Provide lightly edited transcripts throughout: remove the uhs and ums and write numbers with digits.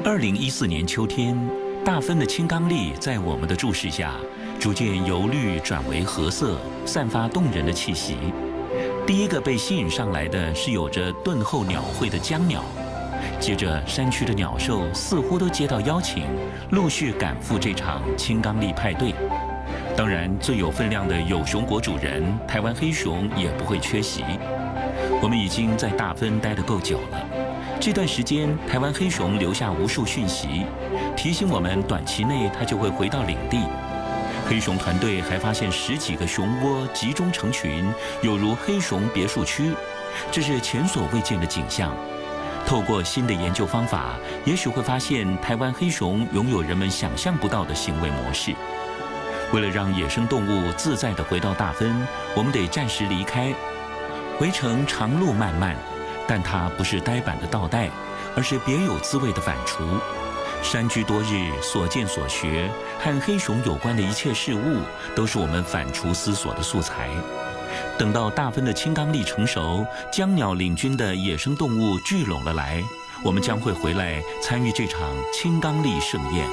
2014年秋天，大分的青冈栎在我们的注视下，逐渐由绿转为褐色，散发动人的气息。第一个被吸引上来的是有着敦厚鸟喙的江鸟，接着山区的鸟兽似乎都接到邀请，陆续赶赴这场青冈栎派对。当然，最有分量的有熊国主人台湾黑熊也不会缺席。我们已经在大分待得够久了。这段时间，台湾黑熊留下无数讯息，提醒我们短期内它就会回到领地。黑熊团队还发现10几个熊窝集中成群，有如黑熊别墅区，这是前所未见的景象。透过新的研究方法，也许会发现台湾黑熊拥有人们想象不到的行为模式。为了让野生动物自在地回到大分，我们得暂时离开。回程长路漫漫，但它不是呆板的倒带，而是别有滋味的反刍。山居多日，所见所学和黑熊有关的一切事物，都是我们反刍思索的素材。等到大分的青冈栎成熟，江鸟领军的野生动物聚拢了来，我们将会回来参与这场青冈栎盛宴。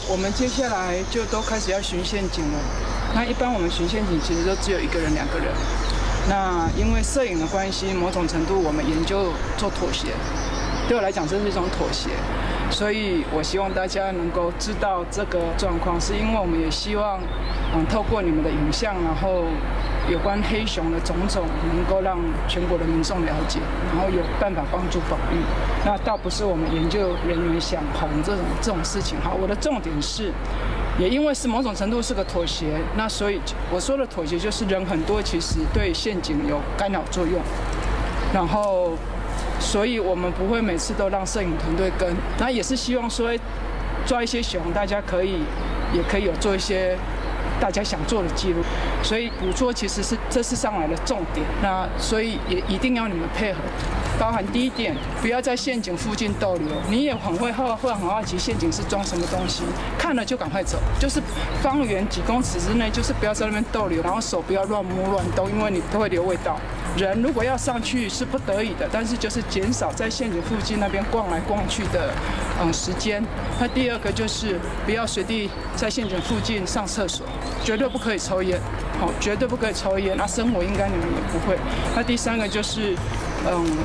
我们接下来就都开始要巡陷阱了。那一般我们巡陷阱其实都只有1个人、2个人。那因为摄影的关系，某种程度我们研究做妥协，对我来讲这是一种妥协。所以我希望大家能够知道这个状况，是因为我们也希望，透过你们的影像，然后有关黑熊的种种，能够让全国的民众了解，然后有办法帮助保育。那倒不是我们研究人员想红这种事情。好，我的重点是，也因为是某种程度是个妥协，那所以我说的妥协就是人很多，其实对陷阱有干扰作用，然后所以我们不会每次都让摄影团队跟，那也是希望说抓一些熊，大家也可以有做一些大家想做的记录，所以捕捉其实是这次上来的重点。那所以也一定要你们配合，包含第一点，不要在陷阱附近逗留。你也很好奇陷阱是装什么东西，看了就赶快走，就是方圆几公尺之内，就是不要在那边逗留，然后手不要乱摸乱动，因为你都会留味道。人如果要上去是不得已的，但是就是减少在陷阱附近那边逛来逛去的时间。那第二个就是不要随地在陷阱附近上厕所，绝对不可以抽烟，绝对不可以抽烟。那生活应该你们也不会。那第三个就是，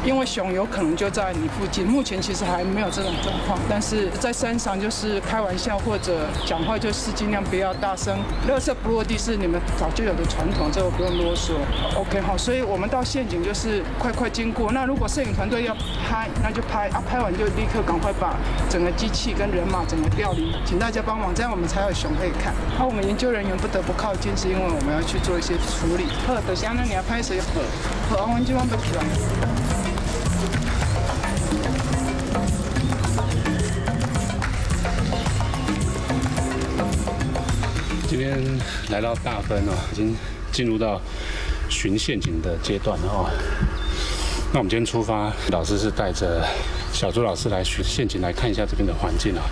因为熊有可能就在你附近，目前其实还没有这种状况，但是在山上就是开玩笑或者讲话就是尽量不要大声。垃圾不落地是你们早就有的传统，这我不用啰嗦。OK 好，所以我们到陷阱就是快经过。那如果摄影团队要拍，那就拍啊，拍完就立刻赶快把整个机器跟人马整个调离，请大家帮忙，这样我们才有熊可以看。那我们研究人员不得不靠近，是因为我们要去做一些处理。好，就是安尼，你要拍谁？好，我们今晚要起来。今天来到大分哦，已经进入到巡陷阱的阶段了哦。那我们今天出发，老师是带着小朱老师来巡陷阱，来看一下这边的环境啊。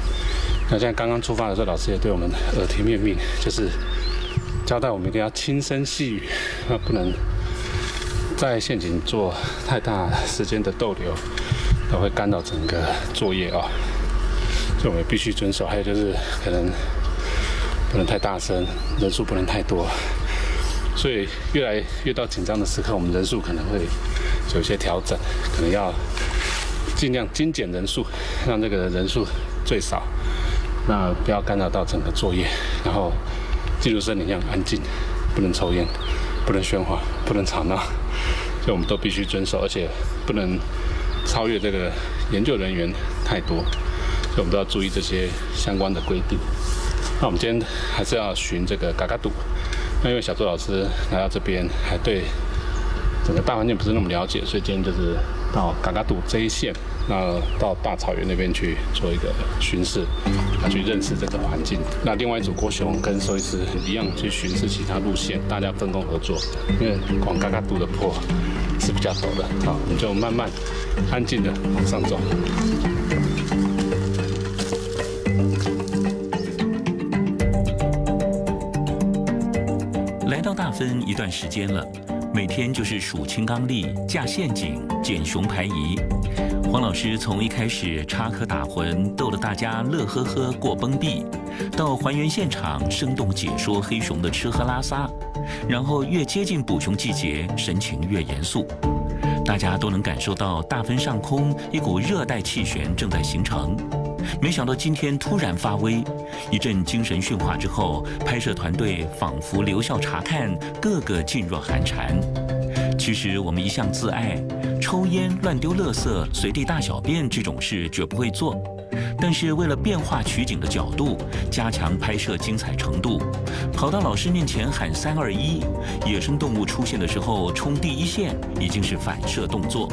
那现在刚刚出发的时候，老师也对我们耳提面命，就是交代我们一定要轻声细语，不能在陷阱做太大时间的逗留，都会干扰整个作业啊。所以我们必须遵守。还有就是可能不能太大声，人数不能太多。所以越来越到紧张的时刻，我们人数可能会有一些调整，可能要尽量精简人数，让这个人数最少，那不要干扰到整个作业。然后进入森林要安静，不能抽烟，不能喧哗，不能吵闹，所以我们都必须遵守，而且不能超越这个研究人员太多，所以我们都要注意这些相关的规定。那我们今天还是要寻这个嘎嘎杜，那因为小周老师来到这边，还对整个大环境不是那么了解，所以今天就是到嘎嘎杜这一线，那到大草原那边去做一个巡视，去认识这个环境。那另外一组郭雄跟兽医师一样去巡视其他路线，大家分工合作，因为往嘎嘎杜的坡是比较陡的，好，我们就慢慢安静的往上走。来到大分一段时间了，每天就是数青冈栎、架陷阱、捡熊排遗。黄老师从一开始插科打诨，逗得大家乐呵呵过崩壁，到还原现场生动解说黑熊的吃喝拉撒，然后越接近捕熊季节，神情越严肃。大家都能感受到大分上空一股热带气旋正在形成。没想到今天突然发威，一阵精神训话之后，拍摄团队仿佛留校察看，个个噤若寒蝉。其实我们一向自爱，抽烟、乱丢垃圾、随地大小便这种事绝不会做。但是为了变化取景的角度，加强拍摄精彩程度，跑到老师面前喊3、2、1，野生动物出现的时候冲第一线已经是反射动作。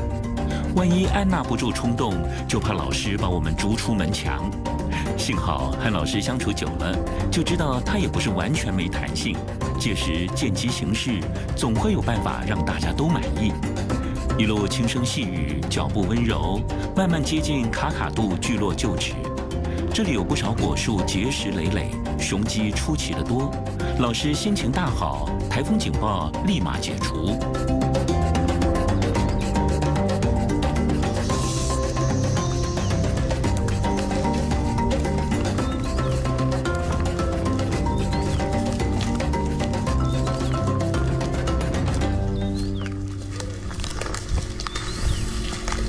万一按捺不住冲动，就怕老师把我们逐出门墙。幸好和老师相处久了，就知道他也不是完全没弹性，届时见机行事，总会有办法让大家都满意。一路轻声细语，脚步温柔，慢慢接近卡卡杜聚落旧址。这里有不少果树结实累累，雄鸡出奇的多。老师心情大好，台风警报立马解除。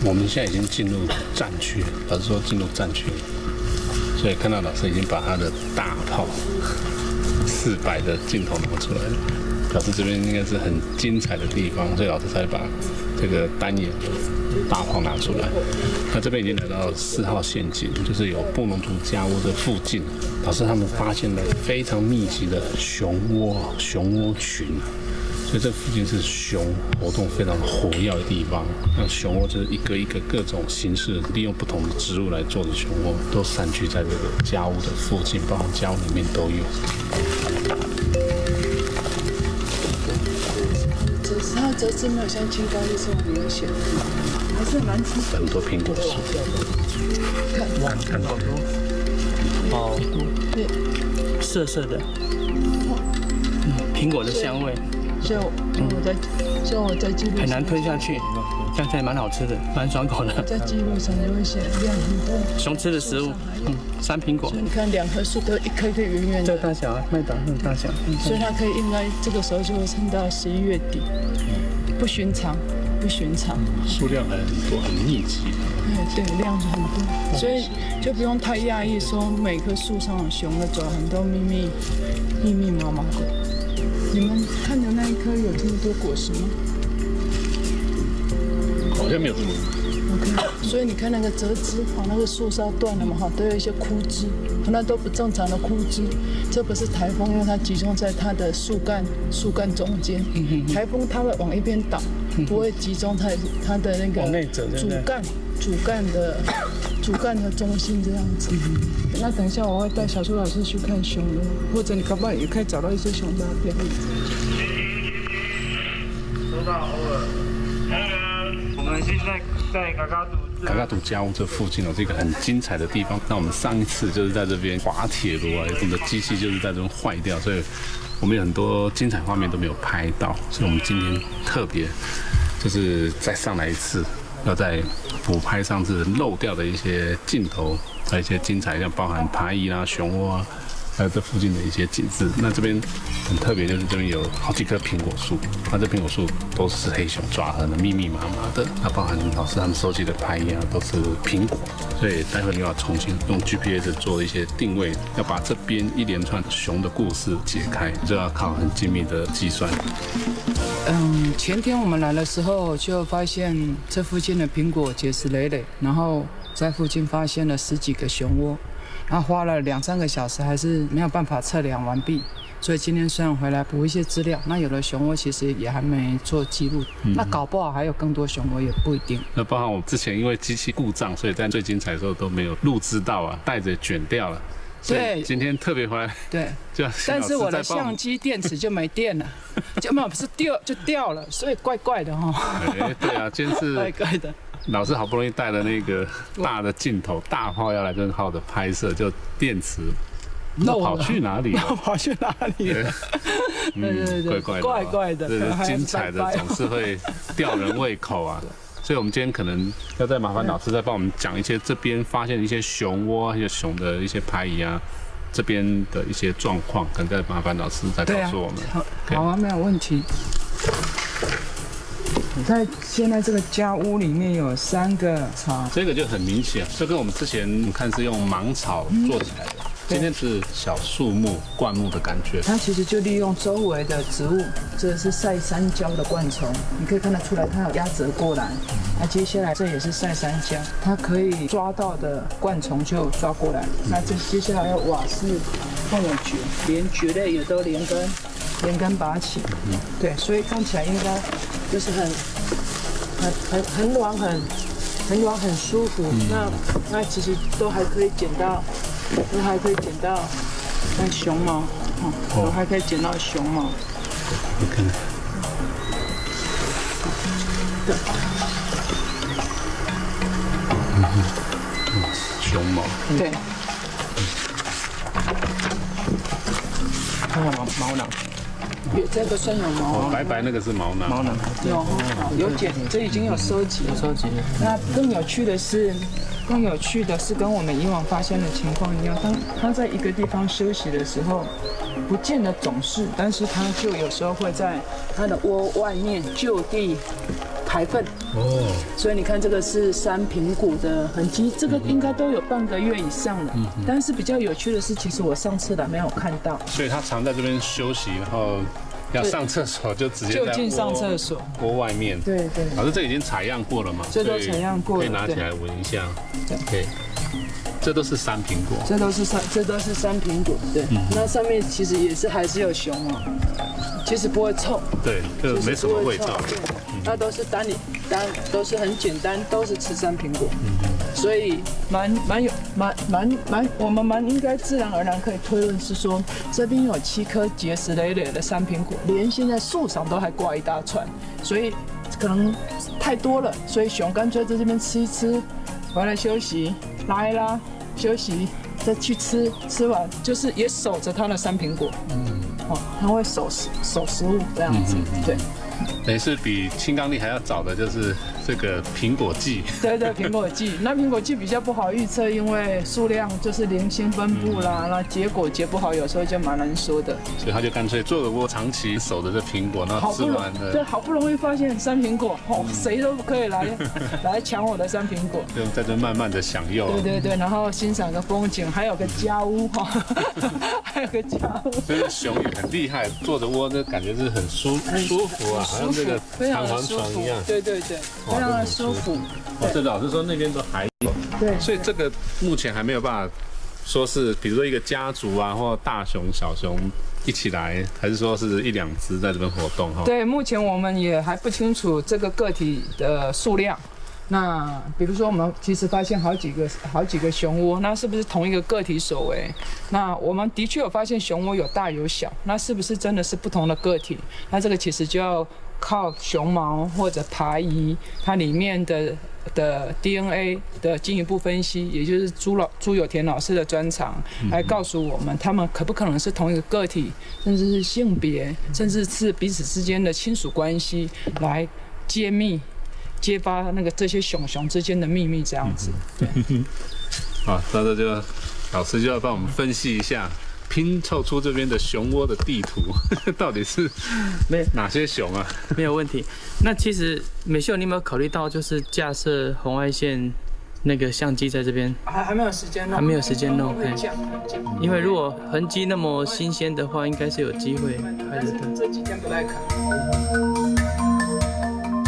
我们现在已经进入战区了，老师说进入战区了，所以看到老师已经把他的大炮400的镜头拿出来了，表示这边应该是很精彩的地方，所以老师才把这个单眼大炮拿出来。那这边已经来到4号陷阱，就是有布农族家屋的附近，老师他们发现了非常密集的熊窝群。所以这附近是熊活动非常活跃的地方。那熊窝就是一个一个各种形式，利用不同的植物来做的熊窝，都散居在这个家屋的附近，包括家屋里面都有。它的折枝没有像青冈栎这么明显，还是蛮出很多苹果树，看到哦，对，涩涩的，苹果的香味，所以我在记录很难吞下去，但是还蛮好吃的，蛮爽口的。在记录上就会写量很多。熊吃的食物，山苹果所以，你看2棵树都一颗一颗圆圆的，这个大小啊，麦岛这个大小，所以它可以应该这个时候就会撑到11月底，不寻常，不寻常。数量还很多，很密集。对，量很多，所以就不用太讶异，说每棵树上的熊的爪很多密麻麻的。你们看的那一棵有这么多果实吗？好像没有这么多。OK， 所以你看那个折枝，那个树梢断了嘛，都有一些枯枝，那都不正常的枯枝。这不是台风，因为它集中在它的树干中间。台风它会往一边倒，不会集中在它的那个往内折，主干的中心这样子。那等一下我会带小苏老师去看熊的，或者你搞不好也可以找到一些熊大片。收到，偶尔。我们现在在嘎嘎杜家屋这附近是一个很精彩的地方。那我们上一次就是在这边滑铁卢啊，我们的机器就是在这边坏掉，所以我们有很多精彩画面都没有拍到，所以我们今天特别就是再上来一次。要在补拍上次漏掉的一些镜头，还有一些精彩，像包含爬移啊、熊窝啊，还有这附近的一些景致。那这边很特别，就是这边有好几棵苹果树，那这苹果树都是黑熊抓痕的，密密麻麻的。那包含老师他们收集的牌啊，都是苹果，所以待会又要重新用 GPS 做一些定位，要把这边一连串熊的故事解开，就要靠很精密的计算。前天我们来的时候就发现这附近的苹果结实累累，然后在附近发现了10几个熊窝，然后花了2-3个小时还是没有办法测量完毕。所以今天虽然回来补一些资料，那有的熊窝其实也还没做记录，那搞不好还有更多熊窝也不一定。那包含我之前因为机器故障，所以在最精彩的时候都没有录制到啊，带着卷掉了。对，今天特别回来，对，就但是我的相机电池就没电了，就没有不是掉了，所以怪怪的哈。对啊，今天是怪怪的。老师好不容易带了那个大的镜头，大炮要来这号的拍摄，就电池跑去哪里了？跑去哪里了？对，怪怪的。这精彩的总是会吊人胃口啊。所以，我们今天可能要再麻烦老师再帮我们讲一些这边发现的一些熊窝、一些熊的一些排遗啊，这边的一些状况，可能再麻烦老师再告诉我们。好啊，没有问题。在现在这个家屋里面有3个草，这个就很明显，就跟我们之前看是用芒草做起来的。今天是小树木、灌木的感觉。它其实就利用周围的植物，这是晒山椒的灌丛，你可以看得出来它有压折过来。那接下来这也是晒山椒，它可以抓到的灌丛就抓过来。那这接下来要瓦是放有蕨，连蕨类也都连根拔起。对，所以看起来应该就是很软很舒服。那其实都还可以捡到。像熊猫，我还可以捡到熊猫。你看，熊猫。对。看看毛囊。这个算有毛。白白那个是毛囊。毛囊。有捡，这已经有收集。收集。那更有趣的是跟我们以往发现的情况一样，当它在一个地方休息的时候，不见得总是，但是它就有时候会在它的窝外面就地排粪。所以你看这个是山苹果的痕迹，这个应该都有半个月以上了。但是比较有趣的是，其实我上次来没有看到。所以它常在这边休息，然后要上厕所就直接就近上厕所，窝外面。对。老师，这已经采样过了嘛？这都采样过了，可以拿起来闻一下。对。这都是山苹果。这都是山苹果。对。那上面其实也是还是有熊哦，其实不会臭。对，就没什么味道。那都是都是很简单，都是吃山苹果。所以我们蛮应该自然而然可以推论是说，这边有7颗结实累累的山苹果，连现在树上都还挂一大串，所以可能太多了，所以熊干脆在这边吃一吃，回来休息，拉一拉，休息，再去吃，吃完就是也守着它的山苹果。它会守食物这样子，对。等于是比青冈栎还要早的，就是这个苹果季。对，苹果季。那苹果季比较不好预测，因为数量就是零星分布啦，那结果结不好，有时候就蛮难说的。所以他就干脆做个窝，长期守着这苹果，然后吃完了。对，好不容易发现山苹果，谁都可以来抢我的山苹果。就在这慢慢的享用。对，然后欣赏个风景，还有个家屋还有个家屋。所以熊也很厉害，做的窝那感觉是很舒服啊。好像这个弹簧床一样，对，非常的舒服。这老师说那边都还有，对，所以这个目前还没有办法说是，比如说一个家族啊，或大熊、小熊一起来，还是说是1-2只在这边活动哈？对，目前我们也还不清楚这个个体的数量。那比如说，我们其实发现好几个熊窝，那是不是同一个个体所为？那我们的确有发现熊窝有大有小，那是不是真的是不同的个体？那这个其实就要靠熊毛或者爬遗它里面的 DNA 的进一步分析，也就是朱有田老师的专长，来告诉我们他们可不可能是同一个个体，甚至是性别，甚至是彼此之间的亲属关系，来揭发那个这些熊之间的秘密，这样子。对。好，那这就老师就要帮我们分析一下拼凑出这边的熊窝的地图，到底是哪些熊啊？没有问题。那其实美秀，你有没有考虑到就是架设红外线那个相机在这边？还没有时间弄，还没有时间弄，会降。因为如果痕迹那么新鲜的话，应该是有机会拍得到。这几天不太可能。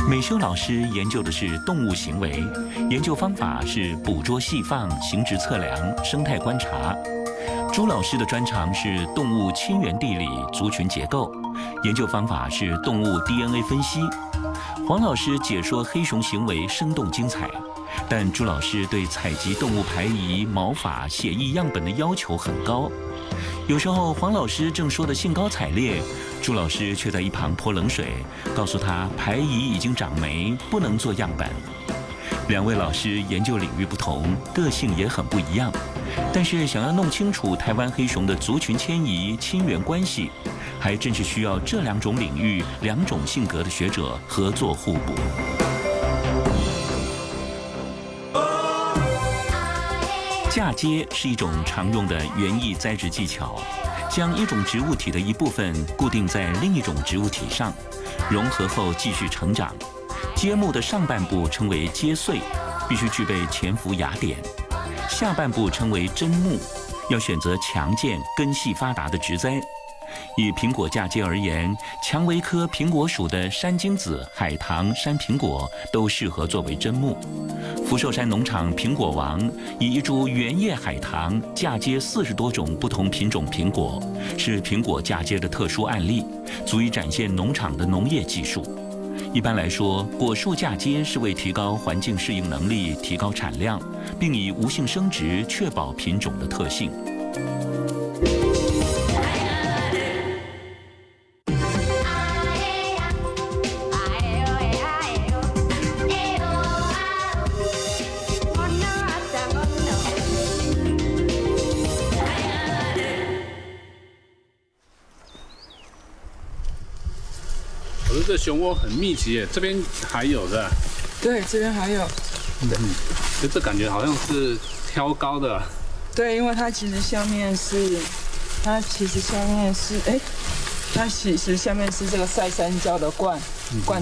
美秀老师研究的是动物行为，研究方法是捕捉细放、形质测量、生态观察。朱老师的专长是动物亲缘地理、族群结构，研究方法是动物 DNA 分析。黄老师解说黑熊行为生动精彩，但朱老师对采集动物排遗、毛发、血液样本的要求很高。有时候黄老师正说得兴高采烈，朱老师却在一旁泼冷水，告诉他排遗已经长霉，不能做样本。两位老师研究领域不同，个性也很不一样，但是想要弄清楚台湾黑熊的族群迁移、亲缘关系，还真是需要这2种领域、2种性格的学者合作互补。嫁接是一种常用的园艺栽植技巧，将一种植物体的一部分固定在另一种植物体上，融合后继续成长。接木的上半部称为接穗，必须具备潜伏芽点；下半部称为针木，要选择强健、根系发达的植栽。以苹果嫁接而言，蔷薇科苹果属的山金子、海棠、山苹果都适合作为针木。福寿山农场苹果王以一株圆叶海棠嫁接40多种不同品种苹果，是苹果嫁接的特殊案例，足以展现农场的农业技术。一般来说，果树嫁接是为提高环境适应能力、提高产量，并以无性生殖确保品种的特性。可是这熊窝很密集耶，这边还有的。对，这边还有。这感觉好像是挑高的。对，因为它其实下面是，它其实下面是这个晒山椒的冠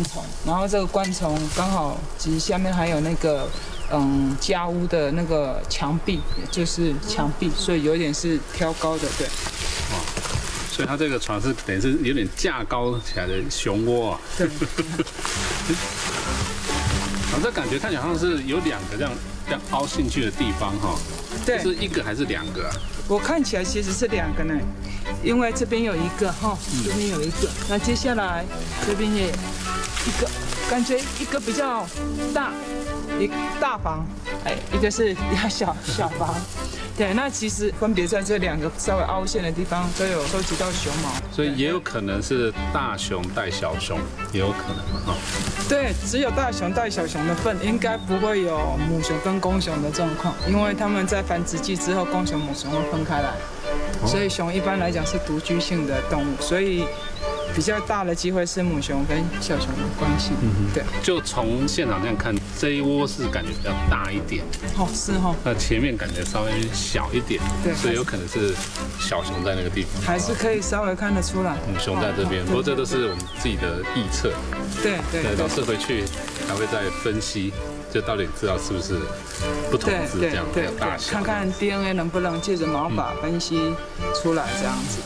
虫，然后这个冠虫刚好其实下面还有那个家屋的那个墙壁，也就是墙壁，所以有点是挑高的，对。所以它这个船是等于是有点架高起来的熊窝啊。对。这感觉看起来好像是有2个这样凹进去的地方哈。对。是1个还是2个啊？我看起来其实是2个呢，因为这边有1个哈，这边有1个，那接下来这边也1个，感觉1个比较大房，一个是比较小房。对，那其实分别在这2个稍微凹陷的地方都有收集到熊毛，所以也有可能是大熊带小熊，也有可能哈。对，只有大熊带小熊的份，应该不会有母熊跟公熊的状况，因为他们在繁殖季之后，公熊母熊会分开来，所以熊一般来讲是独居性的动物，所以比较大的机会是母熊跟小熊的关系。对。就从现场这样看，这一窝是感觉比较大一点。是哈。那前面感觉稍微小一点。对。所以有可能是小熊在那个地方。还是可以稍微看得出来。母熊在这边，不过这都是我们自己的臆测。对。老师回去还会再分析，就到底知道是不是不同字这样的大小。看看 DNA 能不能借着毛发分析出来这样子。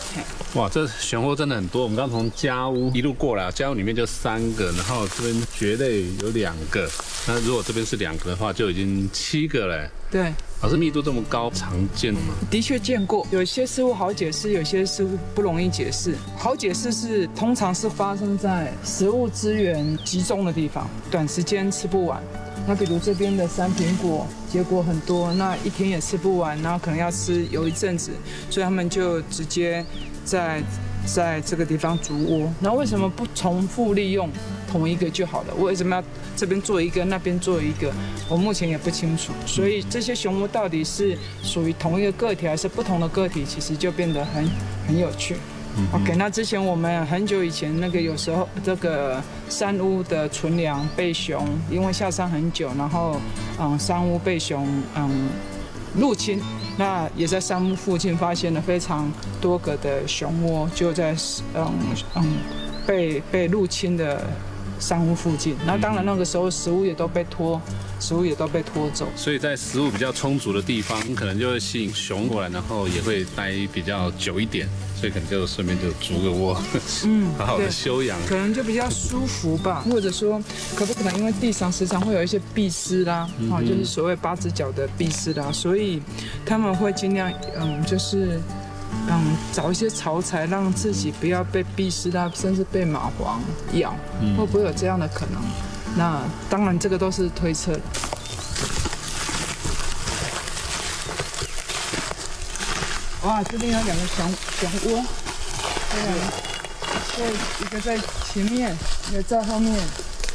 哇，这熊窝真的很多。我们刚从家屋一路过来，家屋里面就3个，然后这边蕨类有2个。那如果这边是2个的话，就已经7个了。对。老师，密度这么高，常见吗？的确见过，有些事物好解释，有些事物不容易解释。好解释是通常是发生在食物资源集中的地方，短时间吃不完。那比如这边的山苹果结果很多，那一天也吃不完，然后可能要吃有一阵子，所以他们就直接在这个地方筑窝。那为什么不重复利用同一个就好了？为什么要这边做一个，那边做一个？我目前也不清楚。所以这些熊窝到底是属于同一个个体还是不同的个体，其实就变得很有趣。OK， 那之前我们很久以前那个有时候这个山屋的存粮被熊，因为下山很久，然后山屋被熊入侵。那也在山屋附近发现了非常多个的熊窝，就在被入侵的山屋附近。那当然那个时候食物也都被拖走。所以在食物比较充足的地方，可能就会吸引熊过来，然后也会待比较久一点，所以可能就顺便就筑个窝，好好的休养，可能就比较舒服吧。或者说，可不可能因为地上时常会有一些壁虱啦，就是所谓8只脚的壁虱啦，所以他们会尽量找一些巢材，让自己不要被壁虱啦，甚至被蚂蟥咬，会不会有这样的可能？那当然，这个都是推测的。哇，这边有2个熊窝，一个在前面，一个在后面，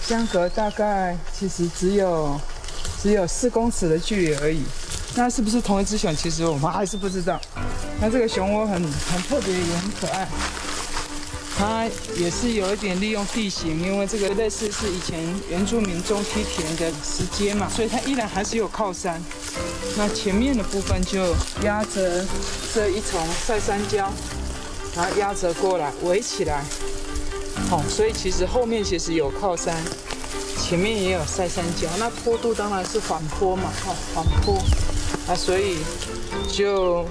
相隔大概其实只有4公尺的距离而已。那是不是同一只熊？其实我们还是不知道。那这个熊窝很特别，也很可爱。它也是有一点利用地形，因为这个类似是以前原住民种梯田的石阶嘛，所以它依然还是有靠山。那前面的部分就压着这一丛晒山椒，然后压着过来围起来。所以其实后面其实有靠山，前面也有晒山椒。那坡度当然是缓坡嘛，缓坡所以就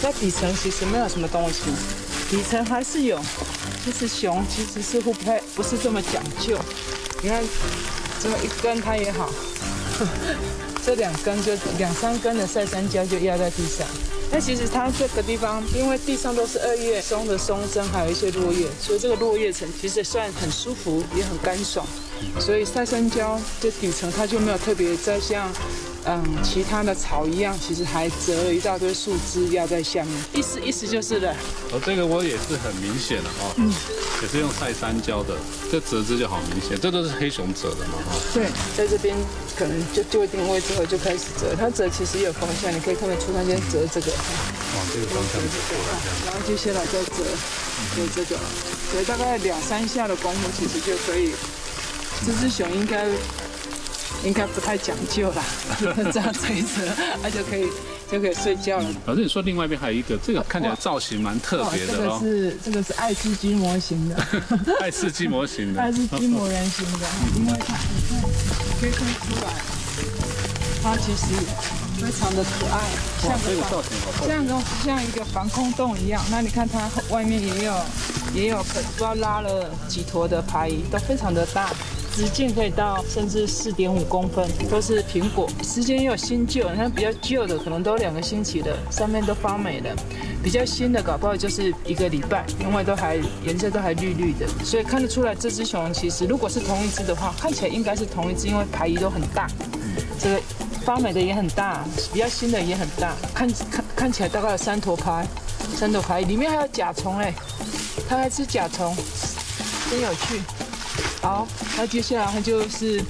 在底层其实没有什么东西。底层还是有，就是熊其实似乎不是这么讲究。你看这么一根它也好，这2根就2、3根的晒山椒就压在地上。那其实它这个地方，因为地上都是2月松的松针，还有一些落叶，所以这个落叶层其实算很舒服，也很干爽。所以晒山椒这底层它就没有特别再像其他的草一样，其实还折了一大堆树枝压在下面，意思就是了。这个窝也是很明显的也是用晒山椒的，这折枝就好明显，这都是黑熊折的嘛对，在这边可能就定位之后就开始折，它折其实也有方向，你可以看得出它先折这个，往这个方向折过来，然后接下来再折这个，所以大概2、3下的功夫，其实就可以。这只熊应该不太讲究啦，这样折一折，它就可以睡觉了。老师，你说另外一边还有一个，这个看起来造型蛮特别的哦。这个是爱斯基模型的，爱斯基模型的，爱斯基摩人型的，因为它可以看出来，它其实非常的可爱，像一个防空洞一样。那你看它外面也有不知道拉了几坨的排遗，都非常的大。直径可以到甚至4.5公分，都是苹果。时间也有新旧，你看比较旧的可能都2个星期的，上面都发霉了；比较新的搞不好就是1个礼拜，因为颜色都还绿绿的，所以看得出来这只熊其实如果是同一只的话，看起来应该是同一只，因为排遗都很大，这个发霉的也很大，比较新的也很大，看起来大概有3坨排，里面还有甲虫它还吃甲虫，真有趣。好，那接下来它就是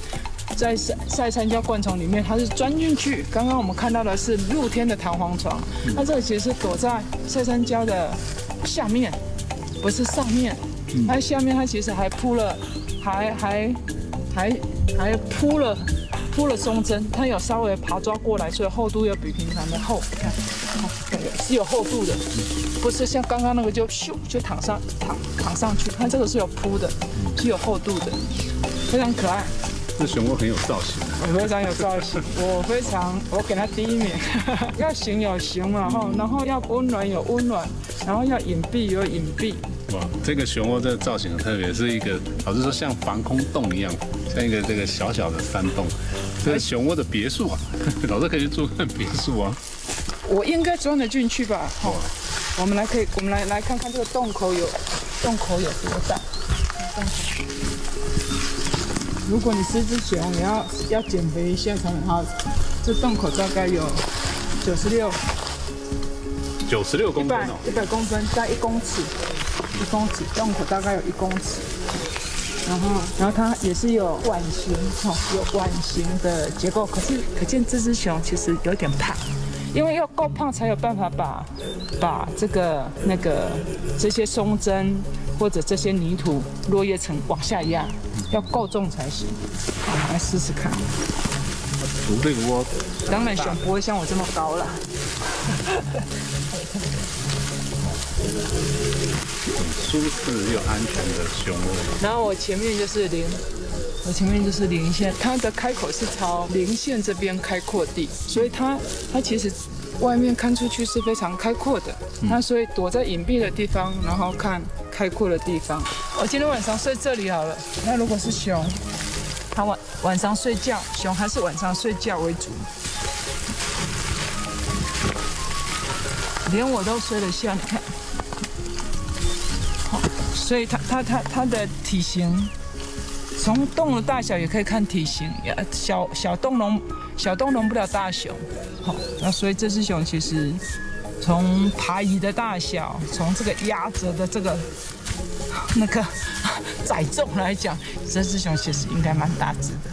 在晒山椒灌丛里面，它是钻进去。刚刚我们看到的是露天的弹簧床，它这个其实是躲在晒山椒的下面，不是上面。它下面它其实还铺了，还铺了松针，它有稍微爬抓过来，所以厚度又比平常的厚。看，是有厚度的，不是像刚刚那个就咻就躺上去。它这个是有铺的，是有厚度的，非常可爱。这熊窝很有造型，非常有造型，我给它第1名。要型有型嘛然后要温暖有温暖，然后要隐蔽有隐蔽。哇，这个熊窝这个造型很特别，是一个老师说像防空洞一样，像一个这个小小的山洞。这是熊窝的别墅啊，老师可以去住看别墅啊。我应该钻得进去吧？我们来看看这个洞口有多大。如果你是只熊，你要减肥一下才能好。这洞口大概有96公分哦，100公分，大概1公尺，1公尺，洞口大概有1公尺。然后它也是有碗形，有碗形的结构。可是可见这只熊其实有点胖，因为要够胖才有办法把这些松针或者这些泥土落叶层往下压，要够重才行。好，来试试看。竹蔺窝，当然熊不会像我这么高啦。舒适又安全的熊窝。然后我前面就是零线，它的开口是朝零线这边开阔地，所以它其实外面看出去是非常开阔的。它所以躲在隐蔽的地方，然后看开阔的地方。我今天晚上睡这里好了。那如果是熊，它晚上睡觉，熊还是晚上睡觉为主。连我都睡得下，你看。所以它的体型，从洞的大小也可以看体型，小洞容不了大熊，好，那所以这只熊其实从排遗的大小，从这个压着的这个那个载重来讲，这只熊其实应该蛮大只的。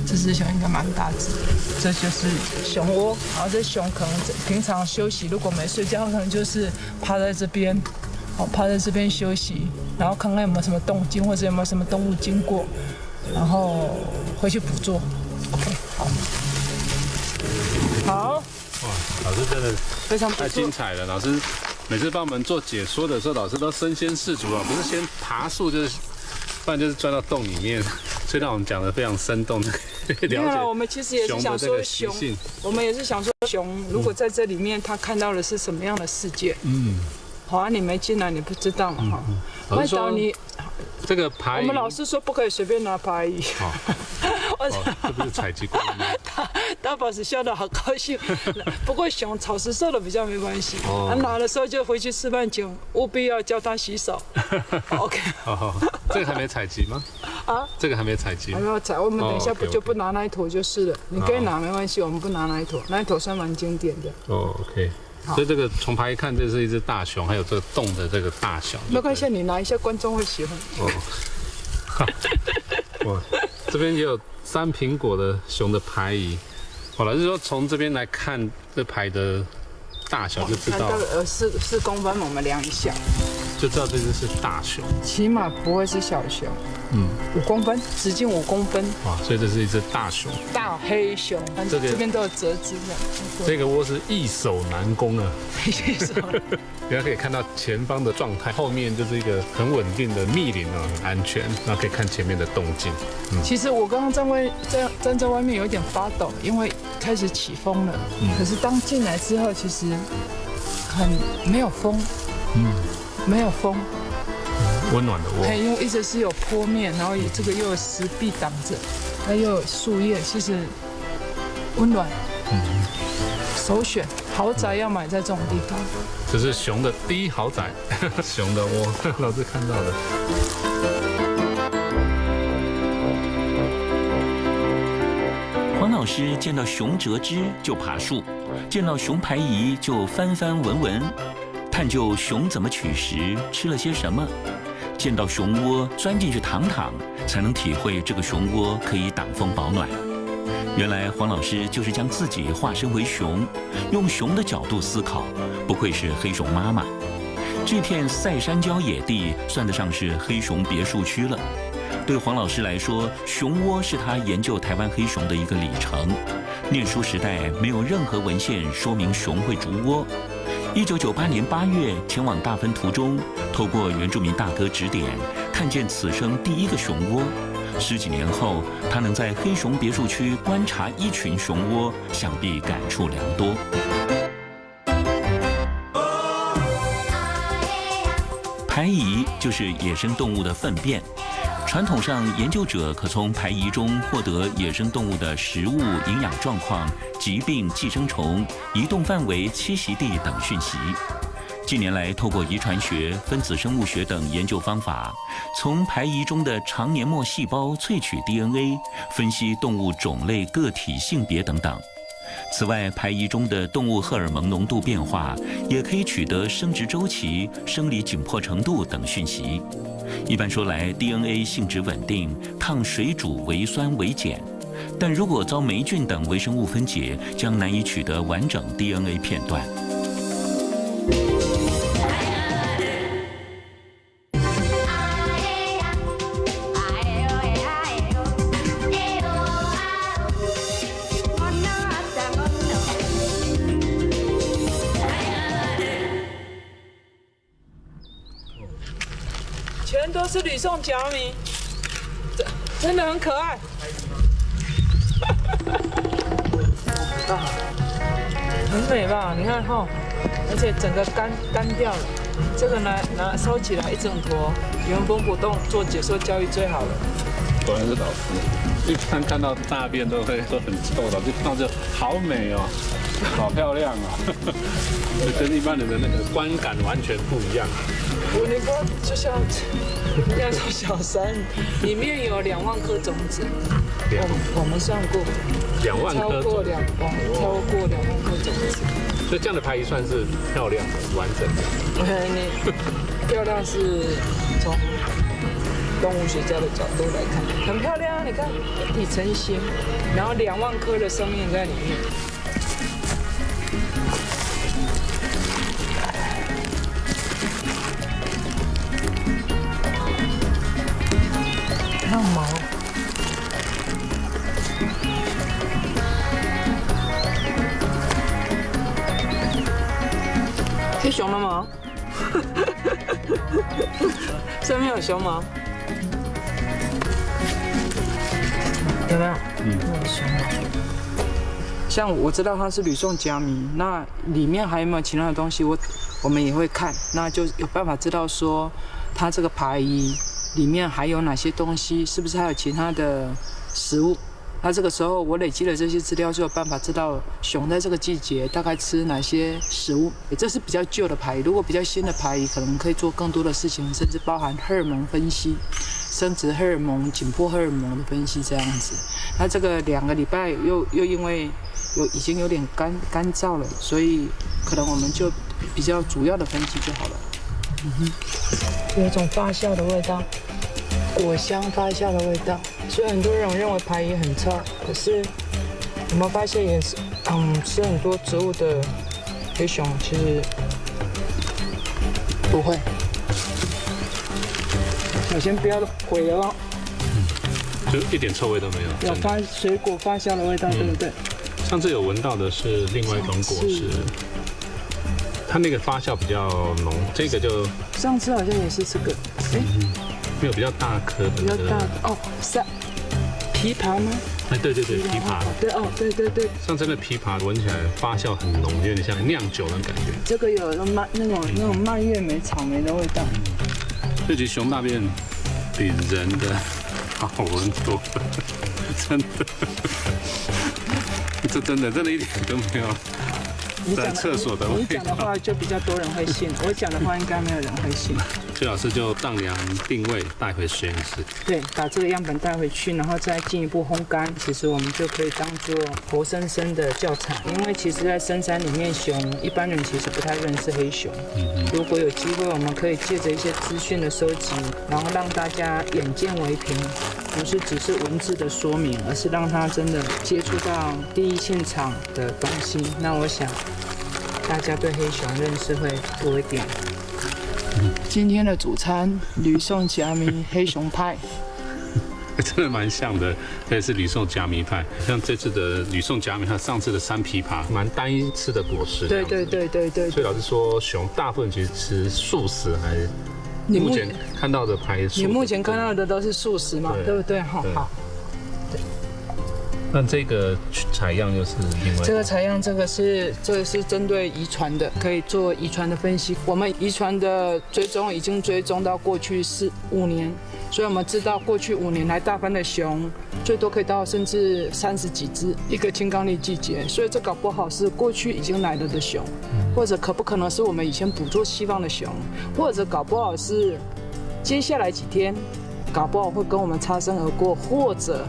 这只熊应该蛮大只的，这就是熊窝。然后这熊可能平常休息，如果没睡觉，可能就是趴在这边，趴在这边休息，然后看看有没有什么动静，或者有没有什么动物经过，然后回去捕捉。OK， 好。好。哇，老师真的非常不错太精彩了！老师每次帮我们做解说的时候，老师都身先士卒啊，不是先爬树，不然就是钻到洞里面，所以让我们讲得非常生动，了解。我们其实也是想说熊，我们也是想说熊，如果在这里面，他看到的是什么样的世界？好啊，你没进来，你不知道嘛哈。老师说你这个牌，我们老师说不可以随便拿牌椅。这不是采集过吗？大宝是笑得好高兴，不过熊草食兽的比较没关系。他拿的时候就回去示范前，务必要教他洗手。OK。好，这个还没采集吗？啊，这个还没采集。还没有采，我们等一下就不拿那一坨就是了。你可以拿没关系，我们不拿那一坨，那一坨算蛮经典的。哦 ，OK。所以这个从牌一看，这是一只大熊，还有这个洞的这个大小。没关系，你拿一下，观众会喜欢。哇，这边也有3苹果的熊的牌椅。好了，就是说从这边来看这牌的大小就知道，看到4公分，我们量一下，就知道这只是大熊，起码不会是小熊。5公分，直径5公分。哇，所以这是一只大熊，大黑熊。这边都有折枝的。这个窝是易守难攻啊。大家可以看到前方的状态，后面就是一个很稳定的密林啊，很安全。然后可以看前面的动静。其实我刚刚站在外面有点发抖，因为开始起风了。可是当进来之后，其实很没有风。没有风。温暖的窝，因为一直是有坡面，然后这个又有石壁挡着，那又有树叶，其实温暖。首选豪宅要买在这种地方。这是熊的第一豪宅，熊的窝，老师看到的。黄老师见到熊折枝就爬树，见到熊排遗就翻翻闻闻，探究熊怎么取食，吃了些什么。见到熊窝钻进去躺躺，才能体会这个熊窝可以挡风保暖。原来黄老师就是将自己化身为熊，用熊的角度思考，不愧是黑熊妈妈。这片赛山郊野地算得上是黑熊别墅区了。对黄老师来说，熊窝是他研究台湾黑熊的一个里程。念书时代没有任何文献说明熊会筑窝。1998年8月前往大分途中，透过原住民大哥指点，看见此生第一个熊窝。10几年后，他能在黑熊别墅区观察一群熊窝，想必感触良多。排遗就是野生动物的粪便。传统上，研究者可从排遗中获得野生动物的食物、营养状况、疾病、寄生虫、移动范围、栖息地等讯息。近年来，透过遗传学、分子生物学等研究方法，从排遗中的肠黏膜细胞萃取 DNA， 分析动物种类、个体、性别等等。此外，排遗中的动物荷尔蒙浓度变化，也可以取得生殖周期、生理紧迫程度等讯息。一般说来 ，DNA 性质稳定，抗水煮、微酸、微碱。但如果遭霉菌等微生物分解，将难以取得完整 DNA 片段。人都是吕宋甲迷，真的很可爱。很美吧？你看哈，而且整个干掉了。这个拿收起来一整坨，原封不动做解说教育最好了。果然是老师，一般看到大便都很臭的，就看到这好美哦，好漂亮哦，跟一般人的那个观感完全不一样。我那个就像亚洲小山，里面有2万颗种子，我们算过，2万颗超过2万颗种子。所以这样的排遗算是漂亮的、完整的。你漂亮是从动物学家的角度来看，很漂亮啊！你看一体成型，然后2万颗的生命在里面。还有毛。黑熊的毛，上面有熊毛，有没有？有熊毛。像我知道它是吕宋甲迷，那里面还有没有其他的东西？我们也会看，那就有办法知道说它这个排遗里面还有哪些东西，是不是还有其他的食物？那这个时候我累积了这些资料，就有办法知道熊在这个季节大概吃哪些食物。这是比较旧的排遗，如果比较新的排遗，可能可以做更多的事情，甚至包含荷尔蒙分析、生殖荷尔蒙、紧迫荷尔蒙的分析这样子。那这个2个礼拜又因为已经有点干燥了，所以可能我们就比较主要的分析就好了。有一种发酵的味道。果香发酵的味道，所以很多人认为排遗很臭，可是我们发现也是，吃很多植物的黑熊其实不会。我先不要毁了哦，就一点臭味都没有。有水果发酵的味道，对不对？上次有闻到的是另外一种果实，它那个发酵比较浓，这个就上次好像也是这个，没有比较大颗的，比较大的哦，是枇杷吗？哎，对，枇杷。对哦，对。像真的枇杷闻起来发酵很浓，有点像酿酒的感觉。这个有那种蔓越莓、草莓的味道。这其实熊大便比人的好闻多了，真的，这真的一点都没有。在厕所的味道。你讲的话就比较多人会信，我讲的话应该没有人会信。崔老师就丈量定位带回实验室。对，把这个样本带回去，然后再进一步烘干，其实我们就可以当做活生生的教材。因为其实，在深山里面，熊一般人其实不太认识黑熊。如果有机会，我们可以借着一些资讯的收集，然后让大家眼见为凭，不是只是文字的说明，而是让他真的接触到第一现场的东西。那我想，大家对黑熊认识会多一点。今天的主餐吕宋甲迷黑熊派，真的蛮像的，这是吕宋甲迷派。像这次的吕宋甲迷，和上次的山枇杷，蛮单一吃的果实。对。所以老师说，熊大部分其实吃素食，还是目前看到的排素。你目前看到的都是素食嘛，对不对？好。那这个采样又是另外？这个采样，这个是针对遗传的，可以做遗传的分析。我们遗传的追踪已经追踪到过去5年，所以我们知道过去5年来大班的熊最多可以到甚至30几只一个青冈栎季节，所以这搞不好是过去已经来了的熊，或者可不可能是我们以前捕捉希望的熊，或者搞不好是接下来几天搞不好会跟我们擦身而过，或者。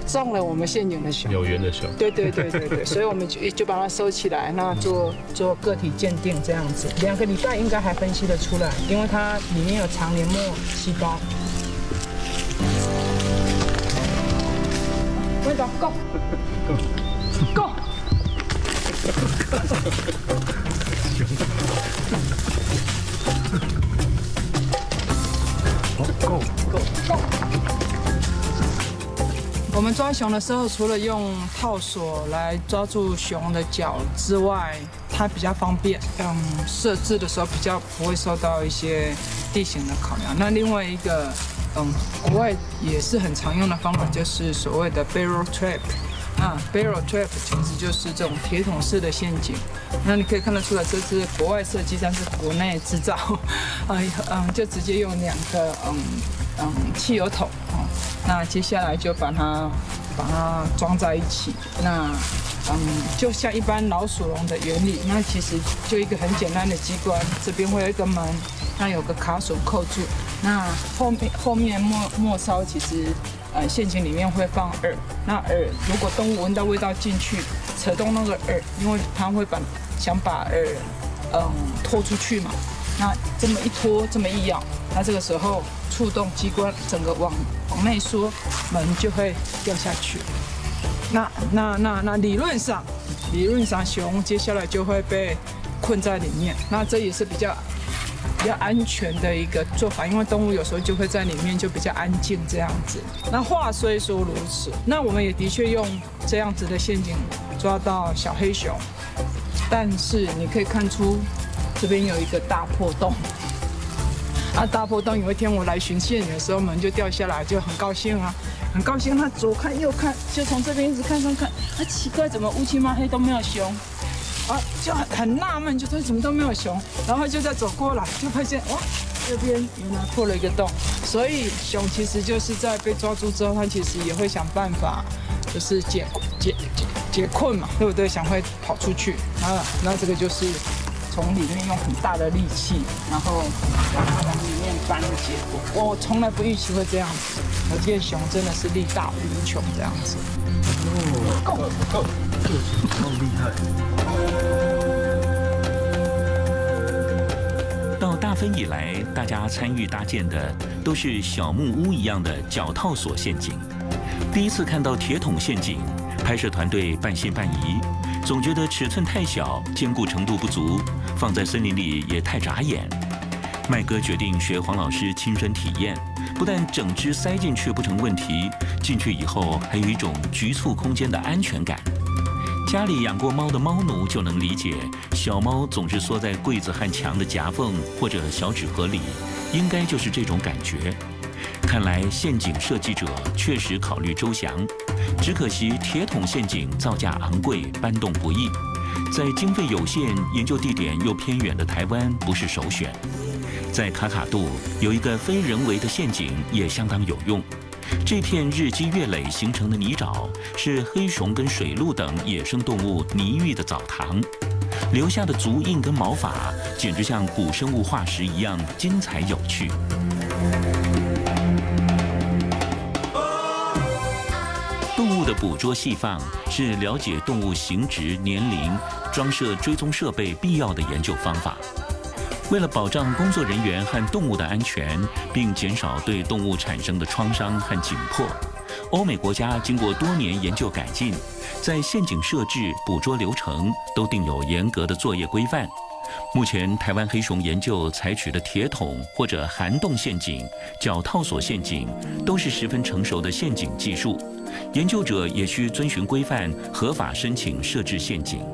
中了我们现有的熊，有缘的熊。对，所以我们就把它收起来，那做个体鉴定这样子，2个礼拜应该还分析得出来，因为它里面有肠黏膜细胞。味道够。够。我们们抓熊的时候，除了用套索来抓住熊的脚之外，它比较方便，设置的时候比较不会受到一些地形的考量。那另外一个，国外也是很常用的方法，就是所谓的 barrel trap。barrel trap 其实就是这种铁桶式的陷阱。那你可以看得出来，这是国外设计，但是国内制造，就直接用2个汽油桶，那接下来就把它装在一起。那就像一般老鼠笼的原理，那其实就一个很简单的机关，这边会有一个门，那有个卡榫扣住。那后面末梢其实陷阱里面会放饵，那饵如果动物闻到味道进去，扯动那个饵，因为它会想把饵拖出去嘛。那这么一拖，这么一咬，那这个时候触动机关，整个往内缩，门就会掉下去。那理论上熊接下来就会被困在里面。那这也是比较安全的一个做法，因为动物有时候就会在里面就比较安静这样子。那话虽说如此，那我们也的确用这样子的陷阱抓到小黑熊，但是你可以看出这边有一个大破洞。大破洞有一天我来巡线的时候，门就掉下来，就很高兴啊，很高兴。他左看右看，就从这边一直看，奇怪，怎么乌漆嘛黑都没有熊？就很纳闷，就说怎么都没有熊，然后就再走过来，就发现哇，这边原来破了一个洞。所以熊其实就是在被抓住之后，它其实也会想办法，就是解困嘛，对不对？想会跑出去那这个就是从里面用很大的力气，然后往里面搬的结果。我从来不预期会这样子，可见熊真的是力大无穷这样子。够厉害！到大分以来，大家参与搭建的都是小木屋一样的脚套索陷阱。第一次看到铁桶陷阱，拍摄团队半信半疑，总觉得尺寸太小，坚固程度不足，放在森林里也太眨眼。麦哥决定学黄老师亲身体验，不但整只塞进去不成问题，进去以后还有一种局促空间的安全感。家里养过猫的猫奴就能理解，小猫总是缩在柜子和墙的夹缝或者小纸盒里，应该就是这种感觉。看来陷阱设计者确实考虑周详，只可惜铁桶陷阱造价昂贵，搬动不易，在经费有限、研究地点又偏远的台湾不是首选。在卡卡杜有一个非人为的陷阱也相当有用。这片日积月累形成的泥沼是黑熊跟水鹿等野生动物泥浴的澡堂，留下的足印跟毛发简直像古生物化石一样精彩有趣。动物的捕捉细放是了解动物形质、年龄、装设追踪设备必要的研究方法。为了保障工作人员和动物的安全，并减少对动物产生的创伤和紧迫，欧美国家经过多年研究改进，在陷阱设置、捕捉流程都定有严格的作业规范。目前台湾黑熊研究采取的铁桶或者涵洞陷阱、脚套索陷阱，都是十分成熟的陷阱技术。研究者也需遵循规范，合法申请设置陷阱。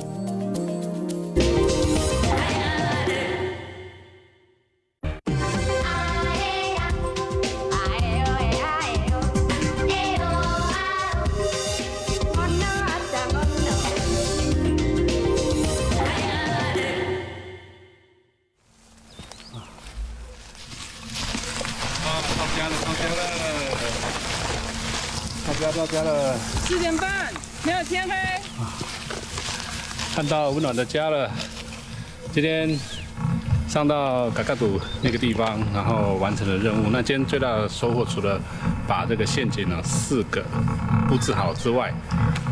到家了4点半，没有天黑。看到温暖的家了。今天上到嘎嘎杜那个地方，然后完成了任务。那今天最大的收获，除了把这个陷阱呢4个布置好之外，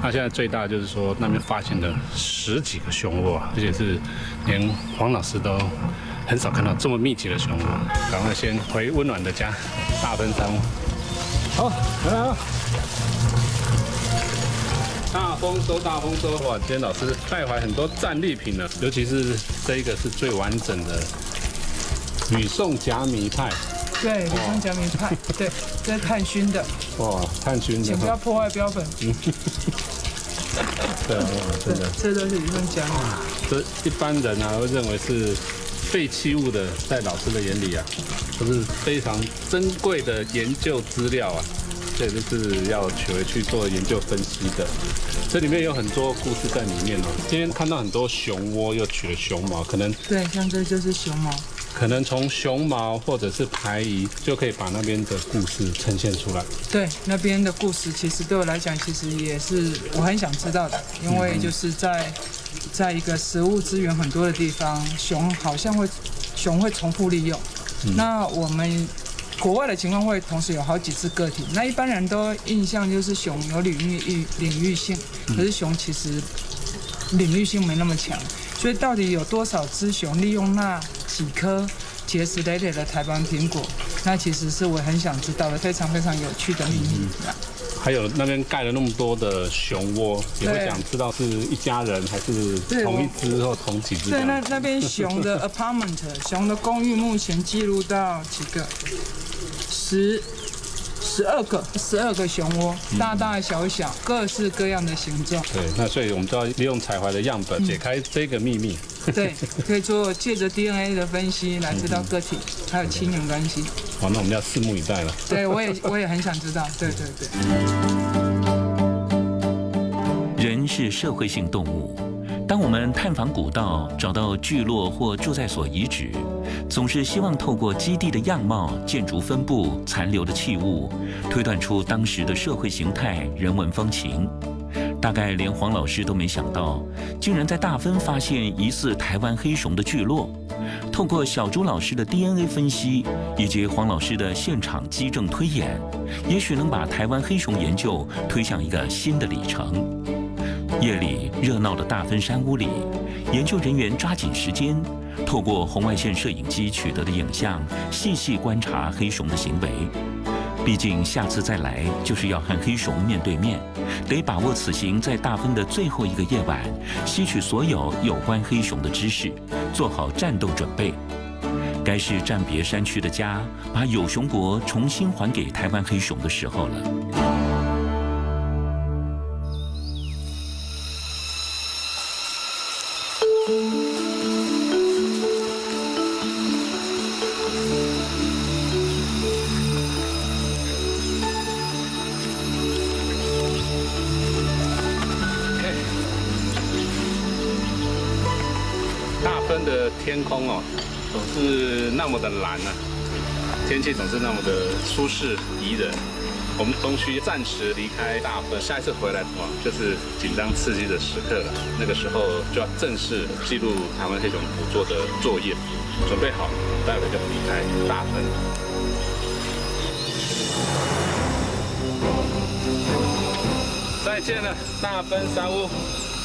那现在最大就是说那边发现了10几个熊窝，而且是连黄老师都很少看到这么密集的熊窝。赶快先回温暖的家，大分山屋。好，来了。大丰收，大丰收！哇，今天老师带回来很多战利品了，尤其是这一个是最完整的吕宋甲米派，对，李宗甲米派，对，这是炭熏的，哇，炭熏的，请不要破坏标本。对啊，真的，这都是李宗甲米。这一般人啊会认为是废弃物的，在老师的眼里啊，都是非常珍贵的研究资料啊。这就是要取回去做研究分析的，这里面有很多故事在里面哦。今天看到很多熊窝，又取了熊毛，可能对，像这就是熊毛，可能从熊毛或者是排遗，就可以把那边的故事呈现出来。对，那边的故事其实对我来讲，其实也是我很想知道的，因为就是在一个食物资源很多的地方，熊会重复利用。那我们国外的情况会同时有好几只个体，那一般人都印象就是熊有领域性，可是熊其实领域性没那么强，所以到底有多少只熊利用那几颗结实累累的台湾苹果，那其实是我很想知道的，非常非常有趣的秘密。还有那边盖了那么多的熊窝，也会想知道是一家人还是同一只或同几只。对，那边熊的 apartment 熊的公寓目前记录到几个？12个熊窝，大大小小，各式各样的形状。对，那所以我们就要利用彩怀的样本解开这个秘密。对，可以借着 DNA 的分析来知道个体还有亲缘关系。好，那我们要拭目以待了。对，我也很想知道。对。人是社会性动物。当我们探访古道，找到聚落或住宅所遗址，总是希望透过基地的样貌、建筑分布、残留的器物，推断出当时的社会形态、人文风情。大概连黄老师都没想到，竟然在大分发现疑似台湾黑熊的聚落。透过小朱老师的 DNA 分析，以及黄老师的现场基证推演，也许能把台湾黑熊研究推向一个新的里程。夜里热闹的大分山屋里，研究人员抓紧时间，透过红外线摄影机取得的影像，细细观察黑熊的行为。毕竟下次再来就是要和黑熊面对面，得把握此行在大分的最后一个夜晚，吸取所有有关黑熊的知识，做好战斗准备。该是暂别山区的家，把有熊国重新还给台湾黑熊的时候了。大分的天空哦，总是那么的蓝啊，天气总是那么的舒适宜人。我们终须暂时离开大分，下一次回来哇，就是紧张刺激的时刻了。那个时候就要正式记录台湾黑熊捕捉的作业，准备好，待会就离开大分。再见了，大分山屋。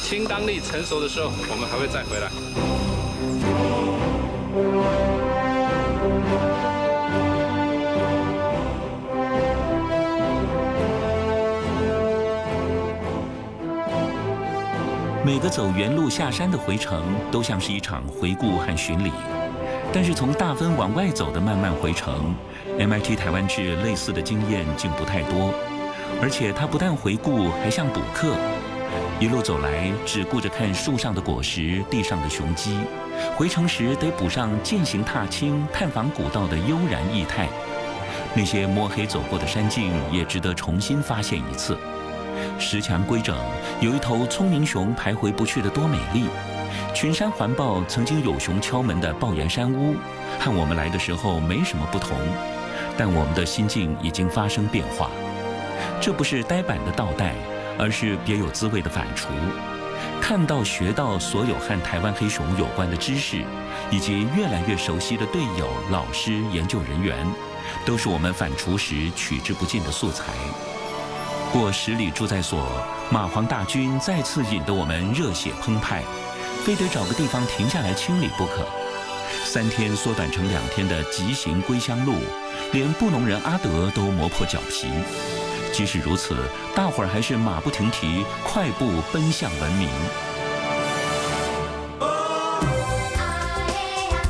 青冈栎成熟的时候，我们还会再回来。每个走原路下山的回程，都像是一场回顾和巡礼。但是从大分往外走的漫漫回程 ，MIT 台湾志类似的经验竟不太多。而且他不但回顾，还像补课。一路走来，只顾着看树上的果实、地上的雄鸡，回程时得补上践行踏青、探访古道的悠然意态。那些摸黑走过的山径，也值得重新发现一次。石墙规整，有一头聪明熊徘徊不去的多美丽。群山环抱曾经有熊敲门的抱岩山屋，和我们来的时候没什么不同，但我们的心境已经发生变化。这不是呆板的倒带，而是别有滋味的反刍。看到学到所有和台湾黑熊有关的知识，以及越来越熟悉的队友、老师、研究人员，都是我们反刍时取之不尽的素材。过10里住宅所，马黄大军再次引得我们热血澎湃，非得找个地方停下来清理不可。3天缩短成2天的急行归乡路，连布农人阿德都磨破脚皮。即使如此，大伙儿还是马不停蹄，快步奔向文明。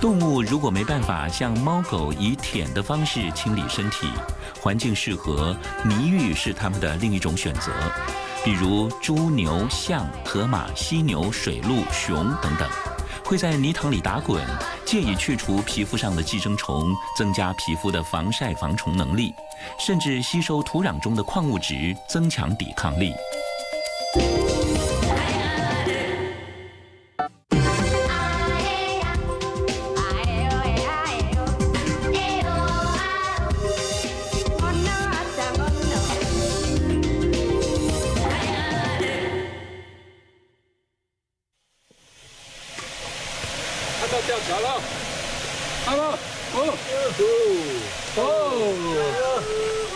动物如果没办法像猫狗以舔的方式清理身体，环境适合，泥浴是它们的另一种选择。比如猪、牛、象、河马、犀牛、水鹿、熊等等，会在泥塘里打滚，借以去除皮肤上的寄生虫，增加皮肤的防晒防虫能力，甚至吸收土壤中的矿物质，增强抵抗力。到吊桥了，阿伯，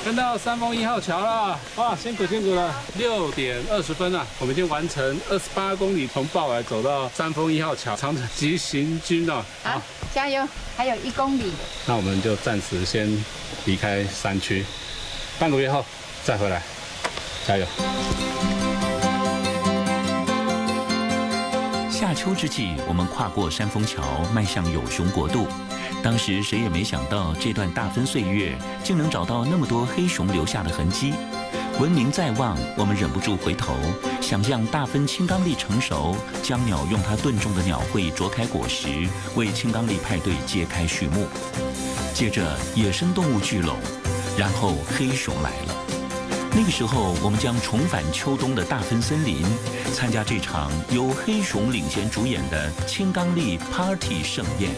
看到三峰1号桥了，哇，辛苦了，6点20分了，我们已经完成28公里从豹来走到三峰1号桥，长程急行军了。好，加油，还有1公里。那我们就暂时先离开山区，半个月后再回来，加油。夏秋之际，我们跨过山峰桥，迈向有熊国度。当时谁也没想到，这段大分岁月竟能找到那么多黑熊留下的痕迹。闻名在望，我们忍不住回头，想象大分青冈栎成熟，江鸟用它钝重的鸟喙啄开果实，为青冈栎派对揭开序幕。接着，野生动物聚拢，然后黑熊来了。那个时候，我们将重返秋冬的大分森林，参加这场由黑熊领衔主演的青冈栎 Party 盛宴。